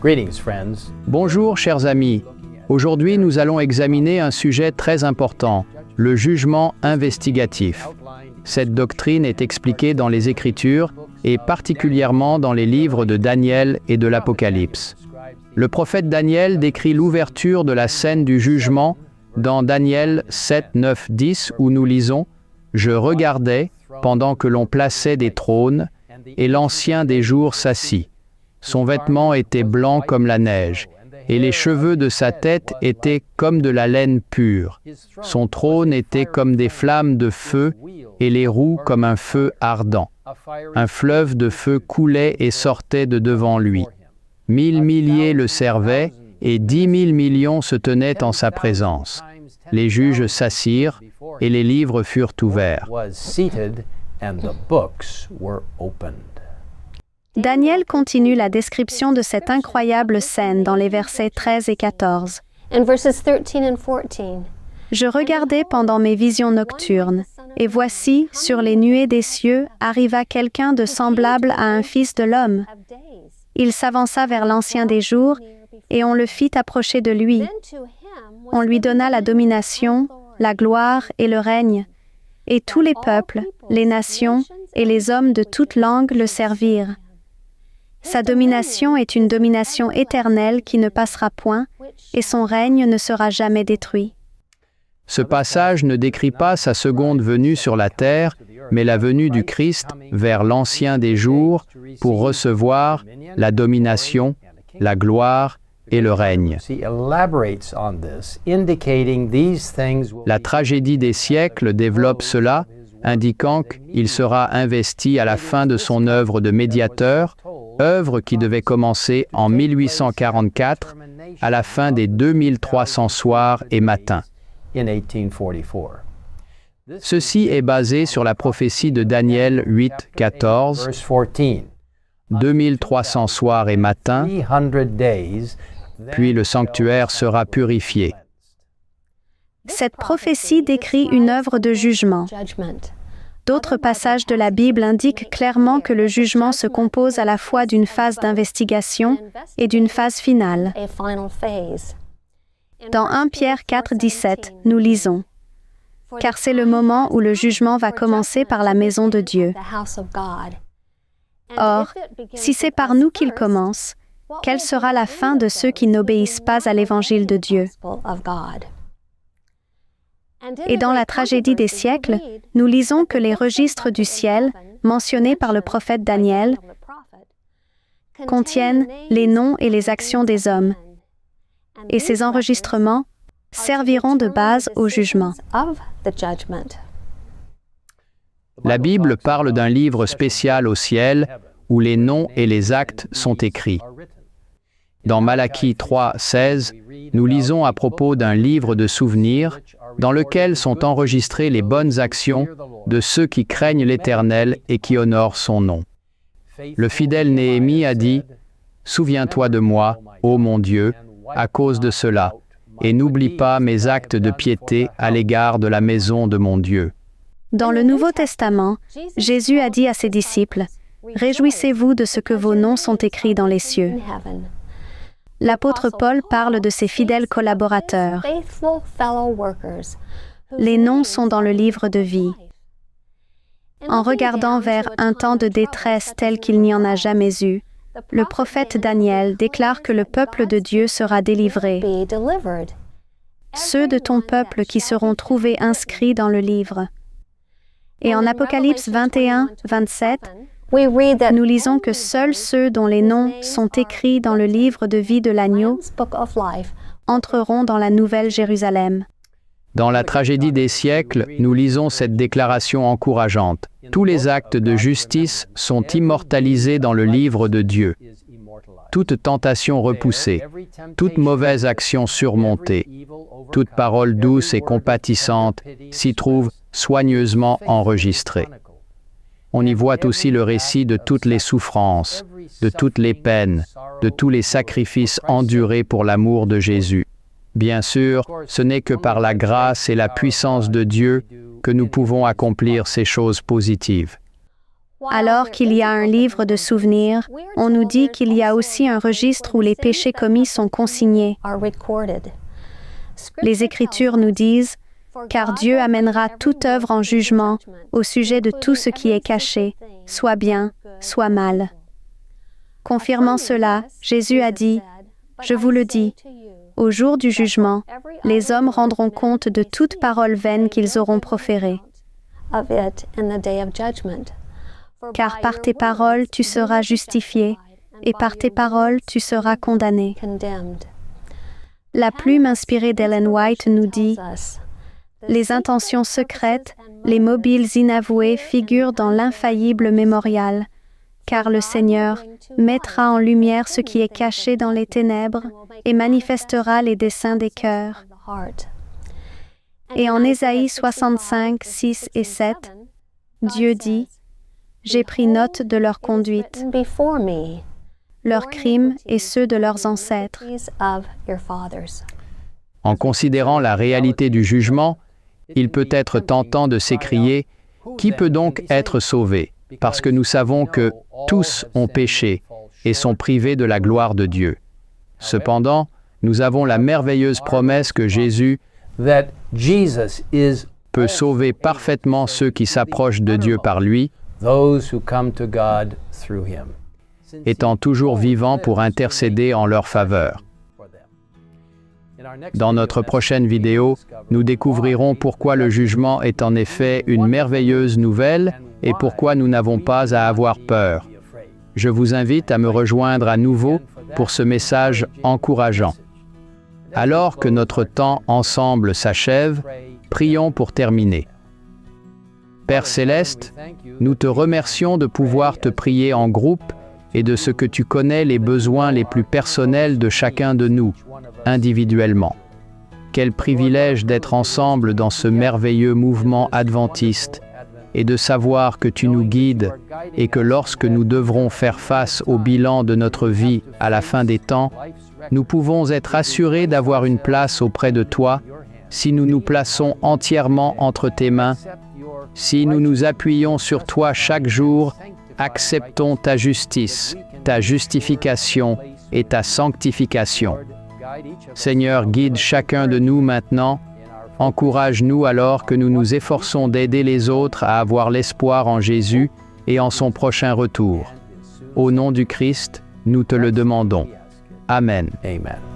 Greetings, friends. Bonjour chers amis, aujourd'hui nous allons examiner un sujet très important, le jugement investigatif. Cette doctrine est expliquée dans les Écritures et particulièrement dans les livres de Daniel et de l'Apocalypse. Le prophète Daniel décrit l'ouverture de la scène du jugement dans Daniel 7, 9, 10 où nous lisons « Je regardais pendant que l'on plaçait des trônes et l'Ancien des jours s'assit. Son vêtement était blanc comme la neige, et les cheveux de sa tête étaient comme de la laine pure. Son trône était comme des flammes de feu, et les roues comme un feu ardent. Un fleuve de feu coulait et sortait de devant lui. 1000 milliers le servaient, et 10 000 millions se tenaient en sa présence. Les juges s'assirent, et les livres furent ouverts. Daniel continue la description de cette incroyable scène dans les versets 13 et 14. Je regardais pendant mes visions nocturnes, et voici, sur les nuées des cieux, arriva quelqu'un de semblable à un fils de l'homme. Il s'avança vers l'Ancien des jours, et on le fit approcher de lui. On lui donna la domination, la gloire et le règne, et tous les peuples, les nations et les hommes de toute langue le servirent. Sa domination est une domination éternelle qui ne passera point, et son règne ne sera jamais détruit. Ce passage ne décrit pas sa seconde venue sur la terre, mais la venue du Christ vers l'Ancien des jours pour recevoir la domination, la gloire et le règne. La tragédie des siècles développe cela, indiquant qu'il sera investi à la fin de son œuvre de médiateur, œuvre qui devait commencer en 1844, à la fin des 2300 soirs et matins. Ceci est basé sur la prophétie de Daniel 8, 14, 2300 soirs et matins, puis le sanctuaire sera purifié. Cette prophétie décrit une œuvre de jugement. D'autres passages de la Bible indiquent clairement que le jugement se compose à la fois d'une phase d'investigation et d'une phase finale. Dans 1 Pierre 4, 17, nous lisons « Car c'est le moment où le jugement va commencer par la maison de Dieu. Or, si c'est par nous qu'il commence, quelle sera la fin de ceux qui n'obéissent pas à l'Évangile de Dieu ?» Et dans la tragédie des siècles, nous lisons que les registres du ciel, mentionnés par le prophète Daniel, contiennent les noms et les actions des hommes. Et ces enregistrements serviront de base au jugement. La Bible parle d'un livre spécial au ciel où les noms et les actes sont écrits. Dans Malachie 3, 16, nous lisons à propos d'un livre de souvenirs dans lequel sont enregistrées les bonnes actions de ceux qui craignent l'Éternel et qui honorent son nom. Le fidèle Néhémie a dit « Souviens-toi de moi, ô mon Dieu, à cause de cela, et n'oublie pas mes actes de piété à l'égard de la maison de mon Dieu. » Dans le Nouveau Testament, Jésus a dit à ses disciples « Réjouissez-vous de ce que vos noms sont écrits dans les cieux. » L'apôtre Paul parle de ses fidèles collaborateurs. Les noms sont dans le livre de vie. En regardant vers un temps de détresse tel qu'il n'y en a jamais eu, le prophète Daniel déclare que le peuple de Dieu sera délivré. Ceux de ton peuple qui seront trouvés inscrits dans le livre. Et en Apocalypse 21, 27, nous lisons que seuls ceux dont les noms sont écrits dans le livre de vie de l'agneau entreront dans la nouvelle Jérusalem. Dans la tragédie des siècles, nous lisons cette déclaration encourageante. Tous les actes de justice sont immortalisés dans le livre de Dieu. Toute tentation repoussée, toute mauvaise action surmontée, toute parole douce et compatissante s'y trouve soigneusement enregistrée. On y voit aussi le récit de toutes les souffrances, de toutes les peines, de tous les sacrifices endurés pour l'amour de Jésus. Bien sûr, ce n'est que par la grâce et la puissance de Dieu que nous pouvons accomplir ces choses positives. Alors qu'il y a un livre de souvenirs, on nous dit qu'il y a aussi un registre où les péchés commis sont consignés. Les Écritures nous disent « Car Dieu amènera toute œuvre en jugement au sujet de tout ce qui est caché, soit bien, soit mal. » Confirmant cela, Jésus a dit « Je vous le dis, au jour du jugement, les hommes rendront compte de toute parole vaine qu'ils auront proférée. Car par tes paroles tu seras justifié, et par tes paroles tu seras condamné. » La plume inspirée d'Ellen White nous dit « Les intentions secrètes, les mobiles inavoués figurent dans l'infaillible mémorial, car le Seigneur mettra en lumière ce qui est caché dans les ténèbres et manifestera les desseins des cœurs. » Et en Ésaïe 65, 6 et 7, Dieu dit « J'ai pris note de leur conduite, leurs crimes et ceux de leurs ancêtres. » En considérant la réalité du jugement, il peut être tentant de s'écrier « Qui peut donc être sauvé ?» parce que nous savons que tous ont péché et sont privés de la gloire de Dieu. Cependant, nous avons la merveilleuse promesse que Jésus peut sauver parfaitement ceux qui s'approchent de Dieu par lui, étant toujours vivant pour intercéder en leur faveur. Dans notre prochaine vidéo, nous découvrirons pourquoi le jugement est en effet une merveilleuse nouvelle et pourquoi nous n'avons pas à avoir peur. Je vous invite à me rejoindre à nouveau pour ce message encourageant. Alors que notre temps ensemble s'achève, prions pour terminer. Père Céleste, nous te remercions de pouvoir te prier en groupe et de ce que tu connais les besoins les plus personnels de chacun de nous, individuellement. Quel privilège d'être ensemble dans ce merveilleux mouvement adventiste et de savoir que tu nous guides et que lorsque nous devrons faire face au bilan de notre vie à la fin des temps, nous pouvons être assurés d'avoir une place auprès de toi si nous nous plaçons entièrement entre tes mains, si nous nous appuyons sur toi chaque jour, acceptons ta justice, ta justification et ta sanctification. Seigneur, guide chacun de nous maintenant. Encourage-nous alors que nous nous efforçons d'aider les autres à avoir l'espoir en Jésus et en son prochain retour. Au nom du Christ, nous te le demandons. Amen. Amen.